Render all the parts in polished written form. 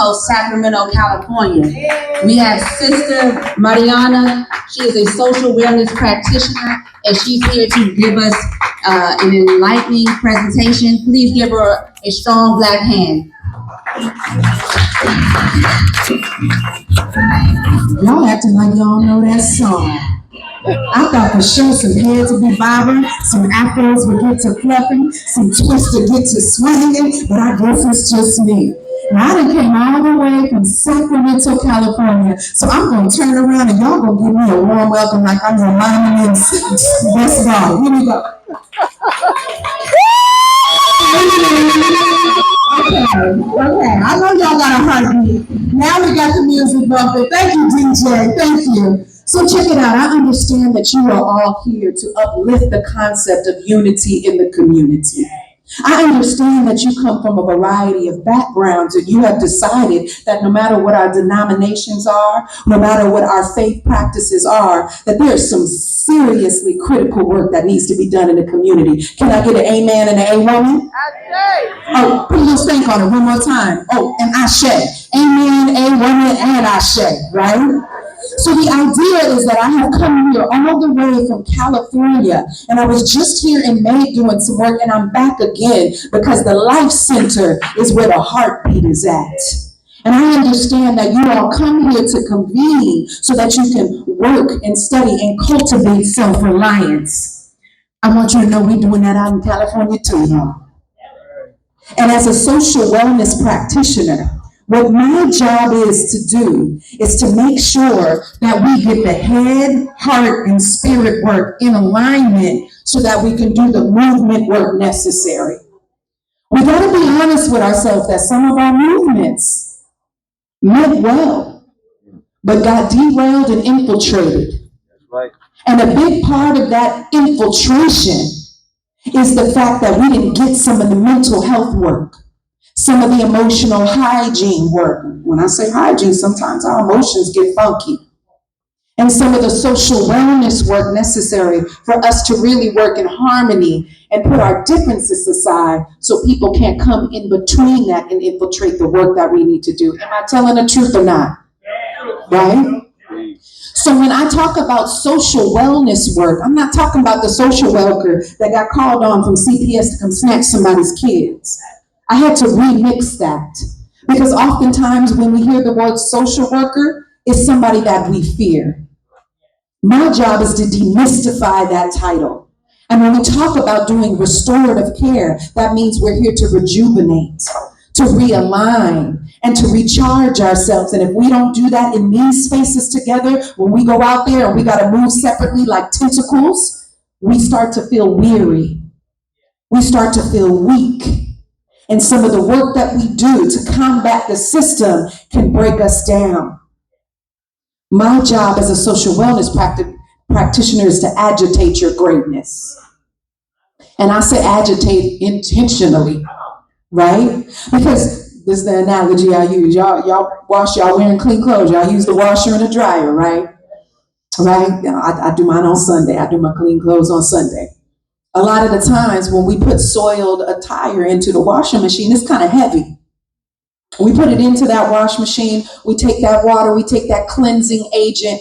Coast, Sacramento, California. We have Sister Marianna. She is a social wellness practitioner, and she's here to give us an enlightening presentation. Please give her a strong black hand. Y'all acting like y'all know that song. I thought for sure some heads would be bobbing, some afros would get to fluffing, some twists would get to swinging, but I guess it's just me. Now, I done came all the way from Sacramento, California, so I'm going to turn around and y'all going to give me a warm welcome like I'm your mama and best ball. Here we go. Okay, I know y'all got a heartbeat. Now we got the music bumping. Thank you, DJ. Thank you. So check it out. I understand that you are all here to uplift the concept of unity in the community. I understand that you come from a variety of backgrounds and you have decided that no matter what our denominations are, no matter what our faith practices are, that there's some seriously critical work that needs to be done in the community. Can I get an amen and an a-woman? Oh, put a little stank on it one more time. Oh, and ashe. Amen, a-woman, and ashe, right? So the idea is that I have come here all the way from California, and I was just here in May doing some work, and I'm back again because the Life Center is where the heartbeat is at. And I understand that you all come here to convene so that you can work and study and cultivate self-reliance. I want you to know we're doing that out in California too, y'all. And as a social wellness practitioner, what my job is to do is to make sure that we get the head, heart, and spirit work in alignment so that we can do the movement work necessary. We got to be honest with ourselves that some of our movements meant well, but got derailed and infiltrated. Right. And a big part of that infiltration is the fact that we didn't get some of the mental health work. Some of the emotional hygiene work. When I say hygiene, sometimes our emotions get funky. And some of the social wellness work necessary for us to really work in harmony and put our differences aside so people can't come in between that and infiltrate the work that we need to do. Am I telling the truth or not? Right? So when I talk about social wellness work, I'm not talking about the social worker that got called on from CPS to come snatch somebody's kids. I had to remix that because oftentimes when we hear the word social worker, it's somebody that we fear. My job is to demystify that title. And when we talk about doing restorative care, that means we're here to rejuvenate, to realign, and to recharge ourselves. And if we don't do that in these spaces together, when we go out there and we got to move separately like tentacles, we start to feel weary. We start to feel weak. And some of the work that we do to combat the system can break us down. My job as a social wellness practitioner is to agitate your greatness. And I say agitate intentionally, right? Because this is the analogy I use. Y'all wearing clean clothes. Y'all use the washer and the dryer, right? Right? I do mine on Sunday. I do my clean clothes on Sunday. A lot of the times when we put soiled attire into the washing machine, it's kind of heavy. We put it into that wash machine, we take that water, we take that cleansing agent.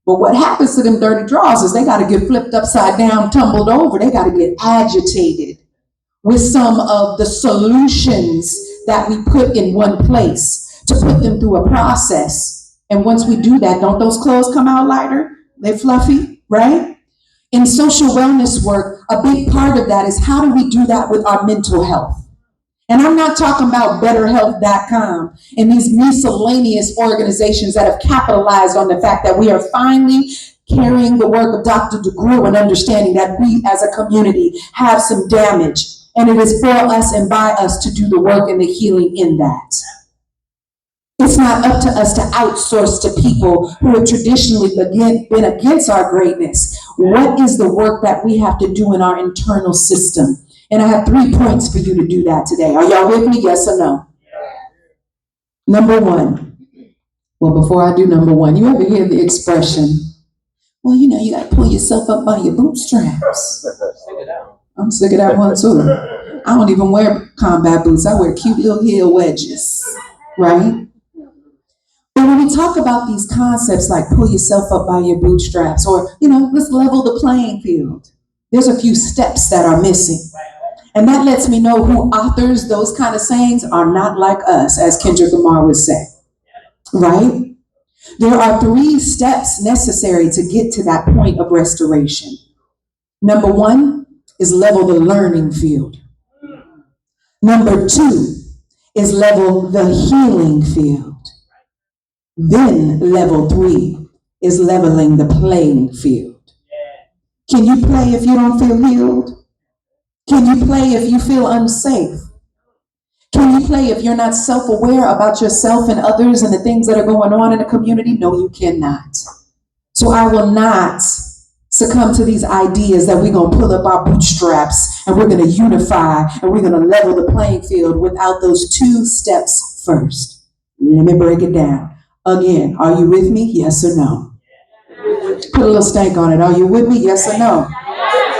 But what happens to them dirty drawers is they got to get flipped upside down, tumbled over. They got to get agitated with some of the solutions that we put in one place to put them through a process. And once we do that, don't those clothes come out lighter? They're fluffy, right? In social wellness work, a big part of that is how do we do that with our mental health? And I'm not talking about betterhealth.com and these miscellaneous organizations that have capitalized on the fact that we are finally carrying the work of Dr. DeGruy and understanding that we as a community have some damage. And it is for us and by us to do the work and the healing in that. It's not up to us to outsource to people who have traditionally been against our greatness. What is the work that we have to do in our internal system? And I have 3 points for you to do that today. Are y'all with me? Yes or no? Number one. Well, before I do number one, you ever hear the expression, well, you know, you got to pull yourself up by your bootstraps. I'm sick of that one too. I don't even wear combat boots. I wear cute little heel wedges, right? talk about these concepts like pull yourself up by your bootstraps or, let's level the playing field, there's a few steps that are missing. And that lets me know who authors those kind of sayings are not like us, as Kendrick Lamar would say, right? There are 3 steps necessary to get to that point of restoration. Number 1 is level the learning field. Number 2 is level the healing field. Then level 3 is leveling the playing field. Can you play if you don't feel healed? Can you play if you feel unsafe? Can you play if you're not self-aware about yourself and others and the things that are going on in the community? No, you cannot. So I will not succumb to these ideas that we're going to pull up our bootstraps and we're going to unify and we're going to level the playing field without those 2 steps first. Let me break it down. Again, are you with me? Yes or no? Put a little stank on it. Are you with me? Yes or no?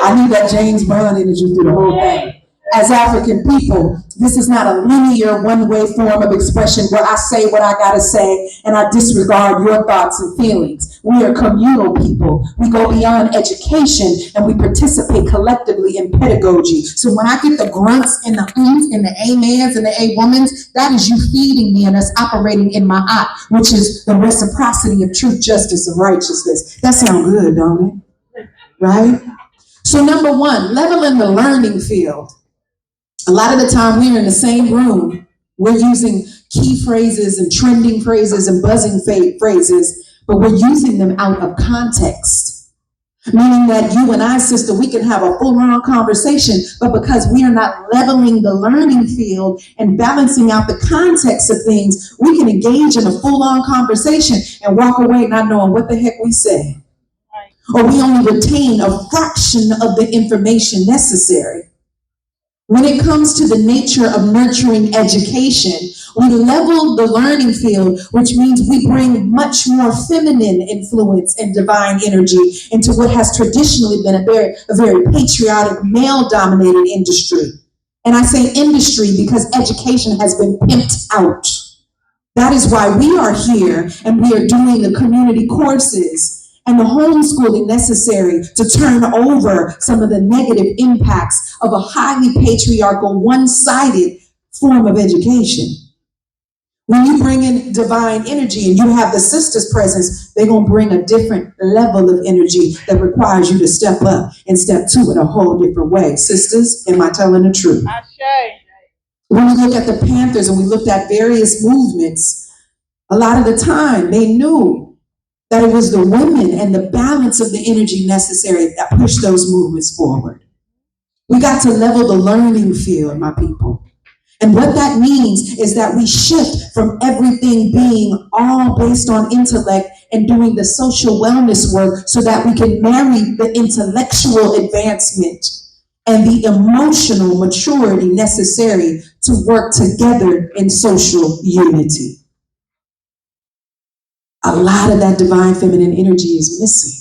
I need that James Brown energy through the whole thing. As African people, this is not a linear one-way form of expression where I say what I gotta say and I disregard your thoughts and feelings. We are communal people. We go beyond education and we participate collectively in pedagogy. So when I get the grunts and the ums and the amens and the a-womans, that is you feeding me and us operating in my eye, which is the reciprocity of truth, justice, and righteousness. That sounds good, don't it? Right? So number 1, leveling the learning field. A lot of the time we're in the same room, we're using key phrases and trending phrases and buzzing phrases, but we're using them out of context. Meaning that you and I, sister, we can have a full-on conversation, but because we are not leveling the learning field and balancing out the context of things, we can engage in a full-on conversation and walk away not knowing what the heck we said. Or we only retain a fraction of the information necessary. When it comes to the nature of nurturing education, we level the learning field, which means we bring much more feminine influence and divine energy into what has traditionally been a very patriotic, male-dominated industry. And I say industry because education has been pimped out. That is why we are here and we are doing the community courses and the homeschooling necessary to turn over some of the negative impacts of a highly patriarchal, one-sided form of education. When you bring in divine energy and you have the sisters' presence, they're going to bring a different level of energy that requires you to step up and step 2 in a whole different way. Sisters, am I telling the truth? When we look at the Panthers and we looked at various movements, a lot of the time they knew that it was the women and the balance of the energy necessary that pushed those movements forward. We got to level the learning field, my people. And what that means is that we shift from everything being all based on intellect and doing the social wellness work so that we can marry the intellectual advancement and the emotional maturity necessary to work together in social unity. A lot of that divine feminine energy is missing.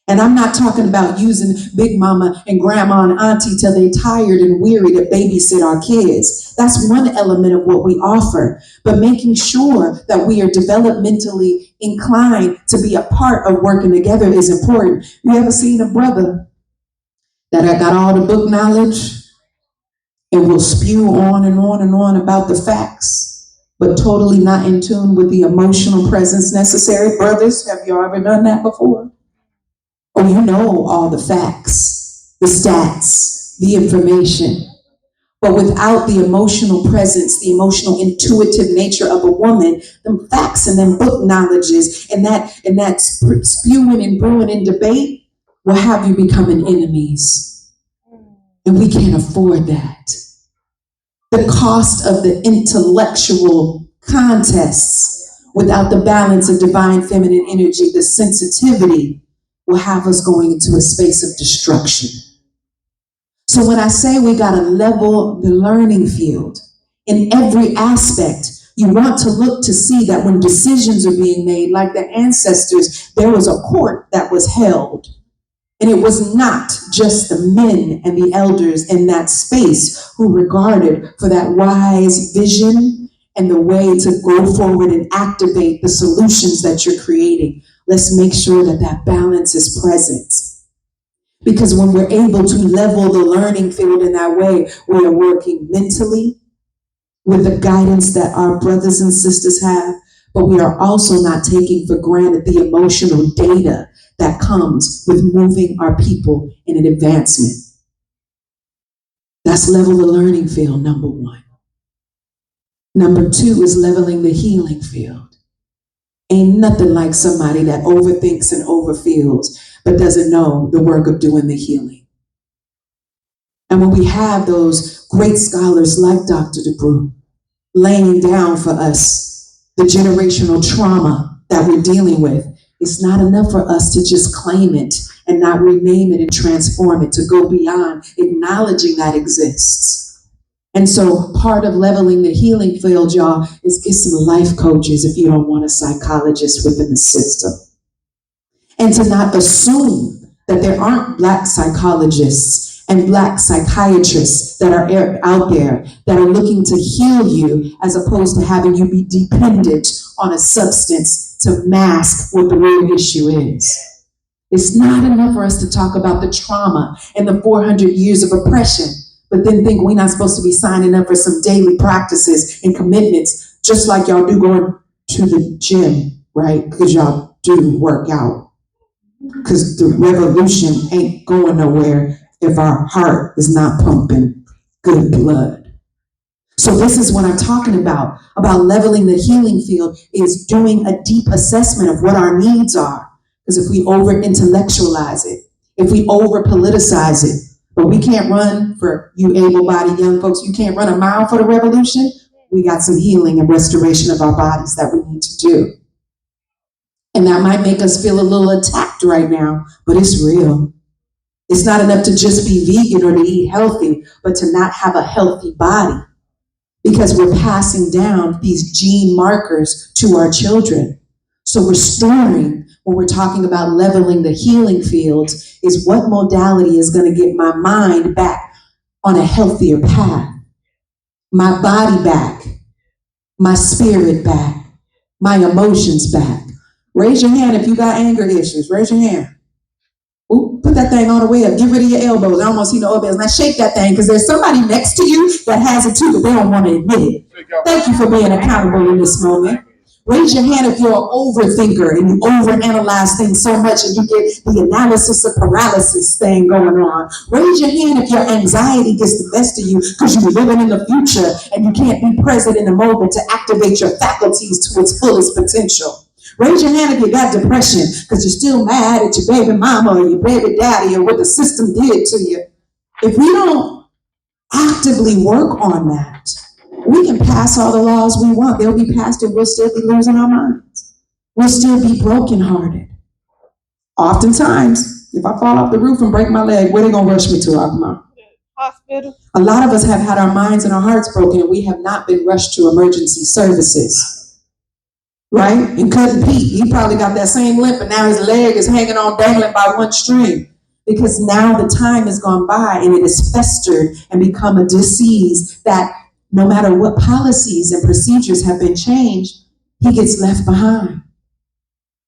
And I'm not talking about using big mama and grandma and auntie till they're tired and weary to babysit our kids. That's one element of what we offer. But making sure that we are developmentally inclined to be a part of working together is important. You ever seen a brother that got all the book knowledge and will spew on and on and on about the facts, but totally not in tune with the emotional presence necessary? Brothers, have you ever done that before? Oh, you know all the facts, the stats, the information. But without the emotional presence, the emotional intuitive nature of a woman, them facts and them book knowledges and that spewing and brewing in debate will have you becoming enemies. And we can't afford that. The cost of the intellectual contests without the balance of divine feminine energy, the sensitivity, will have us going into a space of destruction. So when I say we gotta level the learning field in every aspect, you want to look to see that when decisions are being made, like the ancestors, there was a court that was held. And it was not just the men and the elders in that space who regarded for that wise vision and the way to go forward and activate the solutions that you're creating. Let's make sure that that balance is present. Because when we're able to level the learning field in that way, we are working mentally with the guidance that our brothers and sisters have, but we are also not taking for granted the emotional data that comes with moving our people in an advancement. That's level the learning field, number one. Number two is leveling the healing field. Ain't nothing like somebody that overthinks and overfeels, but doesn't know the work of doing the healing. And when we have those great scholars like Dr. DeBrew laying down for us the generational trauma that we're dealing with, it's not enough for us to just claim it and not rename it and transform it, to go beyond acknowledging that exists. And so part of leveling the healing field, y'all, is get some life coaches if you don't want a psychologist within the system. And to not assume that there aren't Black psychologists and Black psychiatrists that are out there that are looking to heal you, as opposed to having you be dependent on a substance to mask what the real issue is. It's not enough for us to talk about the trauma and the 400 years of oppression, but then think we're not supposed to be signing up for some daily practices and commitments, just like y'all do going to the gym, right? Because y'all do work out. Because the revolution ain't going nowhere if our heart is not pumping good blood. So this is what I'm talking about leveling the healing field, is doing a deep assessment of what our needs are. Because if we over-intellectualize it, if we over-politicize it, but we can't run, for you able-bodied young folks, you can't run a mile for the revolution, we got some healing and restoration of our bodies that we need to do. And that might make us feel a little attacked right now, but it's real. It's not enough to just be vegan or to eat healthy, but to not have a healthy body, because we're passing down these gene markers to our children. So restoring, when we're talking about leveling the healing fields, is what modality is going to get my mind back on a healthier path, my body back, my spirit back, my emotions back. Raise your hand if you got anger issues. Raise your hand. Ooh, put that thing all the way up. Get rid of your elbows. I almost see no elbows. Now shake that thing, because there's somebody next to you that has it too, but they don't want to admit it. Thank you for being accountable in this moment. Raise your hand if you're an overthinker and you overanalyze things so much and you get the analysis of paralysis thing going on. Raise your hand if your anxiety gets the best of you because you're living in the future and you can't be present in the moment to activate your faculties to its fullest potential. Raise your hand if you got depression because you're still mad at your baby mama or your baby daddy or what the system did to you. If we don't actively work on that, we can pass all the laws we want. They'll be passed and we'll still be losing our minds. We'll still be brokenhearted. Oftentimes, if I fall off the roof and break my leg, where they gonna rush me to? Hospital. A lot of us have had our minds and our hearts broken and we have not been rushed to emergency services. Right? And Cousin Pete, he probably got that same limp and now his leg is hanging on dangling by one string. Because now the time has gone by and it has festered and become a disease that no matter what policies and procedures have been changed, he gets left behind.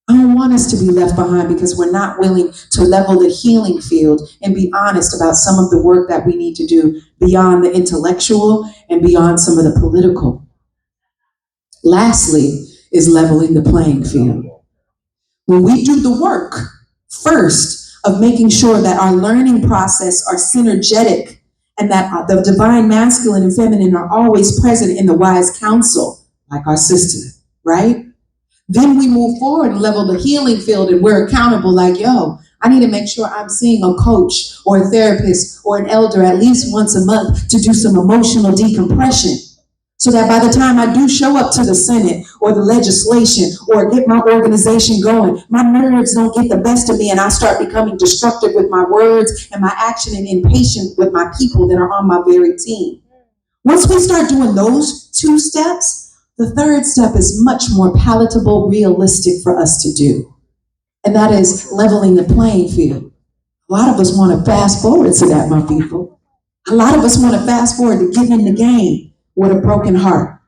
I don't want us to be left behind because we're not willing to level the healing field and be honest about some of the work that we need to do beyond the intellectual and beyond some of the political. Lastly, is leveling the playing field. When we do the work, first, of making sure that our learning process are synergetic and that the divine masculine and feminine are always present in the wise counsel, like our sister, right? Then we move forward and level the healing field and we're accountable like, yo, I need to make sure I'm seeing a coach or a therapist or an elder at least once a month to do some emotional decompression. So that by the time I do show up to the Senate or the legislation or get my organization going, my nerves don't get the best of me and I start becoming destructive with my words and my action and impatient with my people that are on my very team. Once we start doing those two steps, the third step is much more palatable, realistic for us to do. And that is leveling the playing field. A lot of us want to fast forward to that, my people. A lot of us want to fast forward to getting in the game with a broken heart.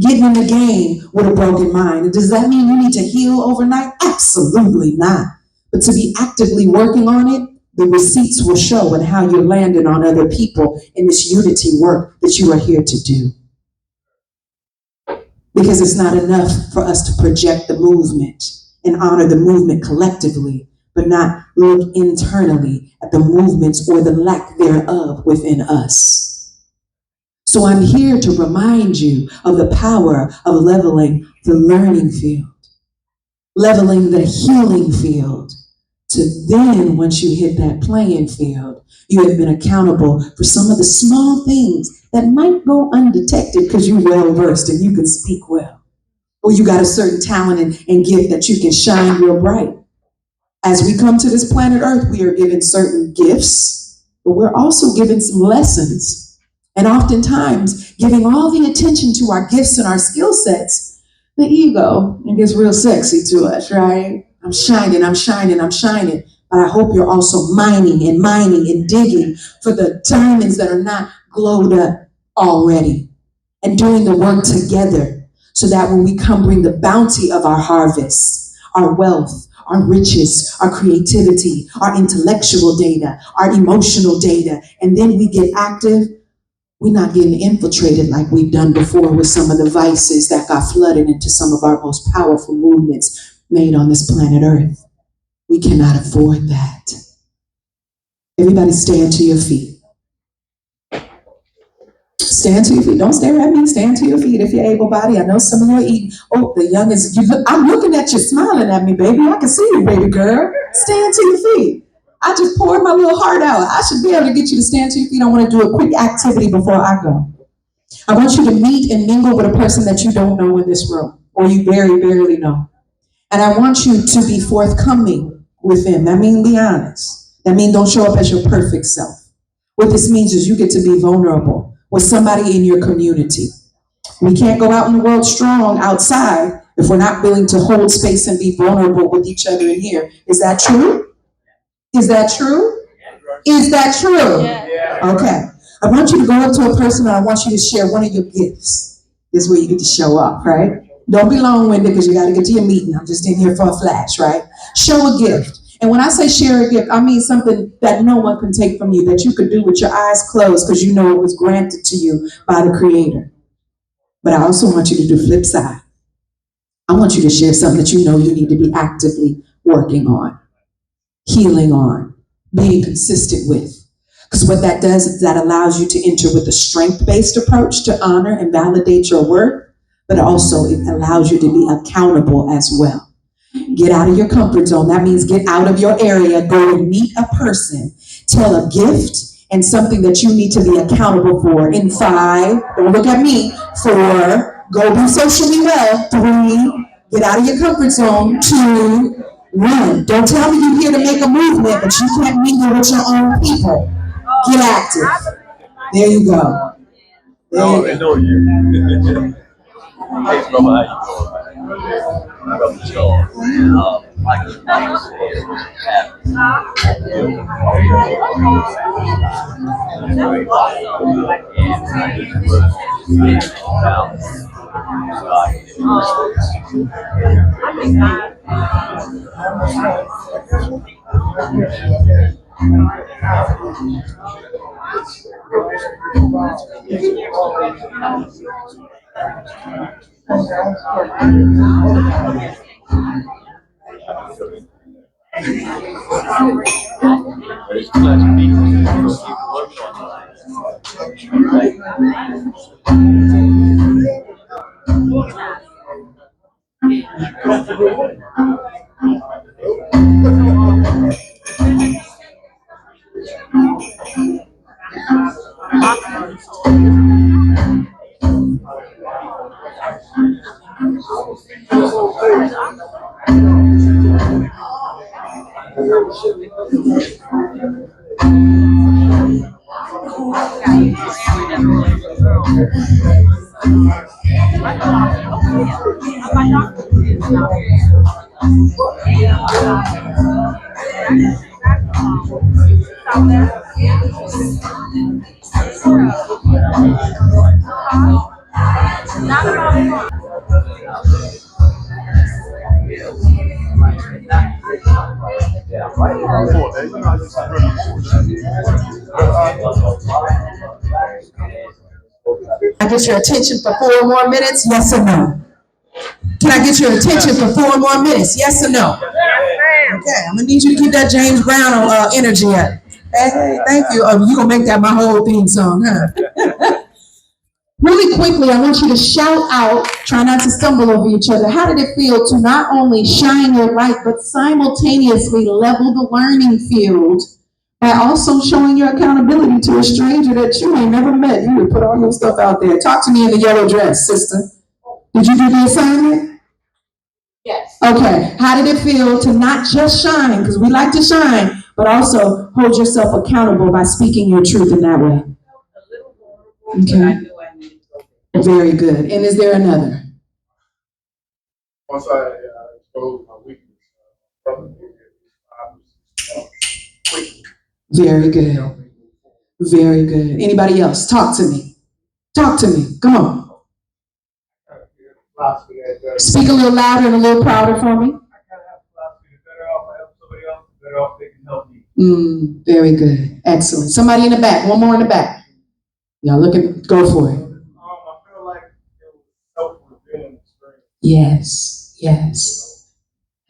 getting in the game with a broken mind. And does that mean you need to heal overnight? Absolutely not. But to be actively working on it, the receipts will show and how you're landing on other people in this unity work that you are here to do. Because it's not enough for us to project the movement and honor the movement collectively, but not look internally at the movements or the lack thereof within us. So I'm here to remind you of the power of leveling the learning field, leveling the healing field, to then, once you hit that playing field, you have been accountable for some of the small things that might go undetected because you're well versed and you can speak well, or you got a certain talent and gift that you can shine real bright. As we come to this planet Earth, we are given certain gifts, but we're also given some lessons. And oftentimes, giving all the attention to our gifts and our skill sets, the ego, it gets real sexy to us, right? I'm shining, I'm shining, I'm shining. But I hope you're also mining and digging for the diamonds that are not glowed up already, and doing the work together so that when we come bring the bounty of our harvest, our wealth, our riches, our creativity, our intellectual data, our emotional data, and then we get active, we're not getting infiltrated like we've done before with some of the vices that got flooded into some of our most powerful movements made on this planet Earth. We cannot afford that. Everybody stand to your feet. Stand to your feet. Don't stare at me. Stand to your feet if you're able-bodied. I know some of you are eating. Oh, the youngest. I'm looking at you, smiling at me, baby. I can see you, baby girl. Stand to your feet. I just poured my little heart out. I should be able to get you to stand to your feet. I want to do a quick activity before I go. I want you to meet and mingle with a person that you don't know in this room, or you very barely know. And I want you to be forthcoming with them. That means be honest. That means don't show up as your perfect self. What this means is you get to be vulnerable with somebody in your community. We can't go out in the world strong outside if we're not willing to hold space and be vulnerable with each other in here. Is that true? Is that true? Is that true? Okay. I want you to go up to a person and I want you to share one of your gifts. This is where you get to show off, right? Don't be long-winded because you got to get to your meeting. I'm just in here for a flash, right? Show a gift. And when I say share a gift, I mean something that no one can take from you, that you could do with your eyes closed because you know it was granted to you by the Creator. But I also want you to do flip side. I want you to share something that you know you need to be actively working on, healing on, being consistent with. Because what that does is that allows you to enter with a strength-based approach to honor and validate your work, but also it allows you to be accountable as well. Get out of your comfort zone. That means get out of your area, go and meet a person, tell a gift and something that you need to be accountable for in 5, don't look at me, 4, go be socially well, 3, get out of your comfort zone, 2, 1. Don't tell me you're here to make a movement, but you can't mingle with your own people. Get active. There you go. There you go. Hey, brother, how you doing? Like I get your attention for 4 more minutes? Yes or no? Can I get your attention for 4 more minutes? Yes or no? Okay, I'm gonna need you to keep that James Brown energy up. Hey, thank you. Oh, you gonna make that my whole theme song, huh? Really quickly, I want you to shout out, try not to stumble over each other. How did it feel to not only shine your light, but simultaneously level the learning field by also showing your accountability to a stranger that you ain't never met? You would put all your stuff out there. Talk to me in the yellow dress, sister. Did you do the assignment? Yes. Okay. How did it feel to not just shine, because we like to shine, but also hold yourself accountable by speaking your truth in that way? Okay. Very good. And is there another? Once I exposed my weakness, very good. Very good. Anybody else? Talk to me. Talk to me. Come on. Speak a little louder and a little prouder for me. Very good. Excellent. Somebody in the back. One more in the back. Y'all looking? Go for it. I feel like it was self-revealing experience. Yes. Yes.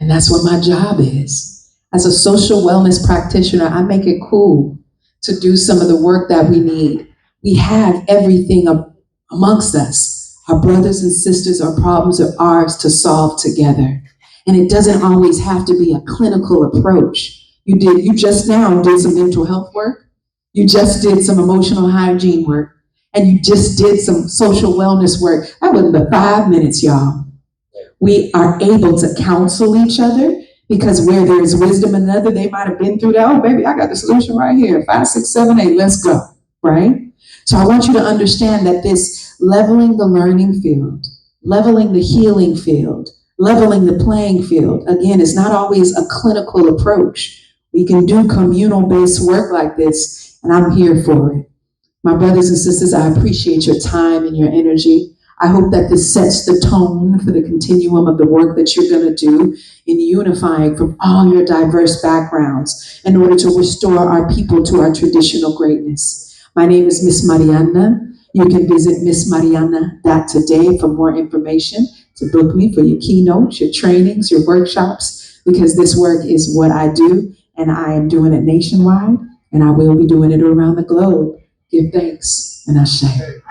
And that's what my job is. As a social wellness practitioner, I make it cool to do some of the work that we need. We have everything amongst us. Our brothers and sisters, our problems are ours to solve together. And it doesn't always have to be a clinical approach. You just now did some mental health work. You just did some emotional hygiene work. And you just did some social wellness work. That wasn't but 5 minutes, y'all. We are able to counsel each other because where there is wisdom in another, they might have been through that. Oh, baby, I got the solution right here. 5, 6, 7, 8, let's go. Right? So I want you to understand that this leveling the learning field, leveling the healing field, leveling the playing field, again, is not always a clinical approach. We can do communal-based work like this, and I'm here for it. My brothers and sisters, I appreciate your time and your energy. I hope that this sets the tone for the continuum of the work that you're going to do in unifying from all your diverse backgrounds in order to restore our people to our traditional greatness. My name is Miss Marianna. You can visit missmarianna.today for more information, to book me for your keynotes, your trainings, your workshops, because this work is what I do, and I am doing it nationwide, and I will be doing it around the globe. Give thanks, and I share.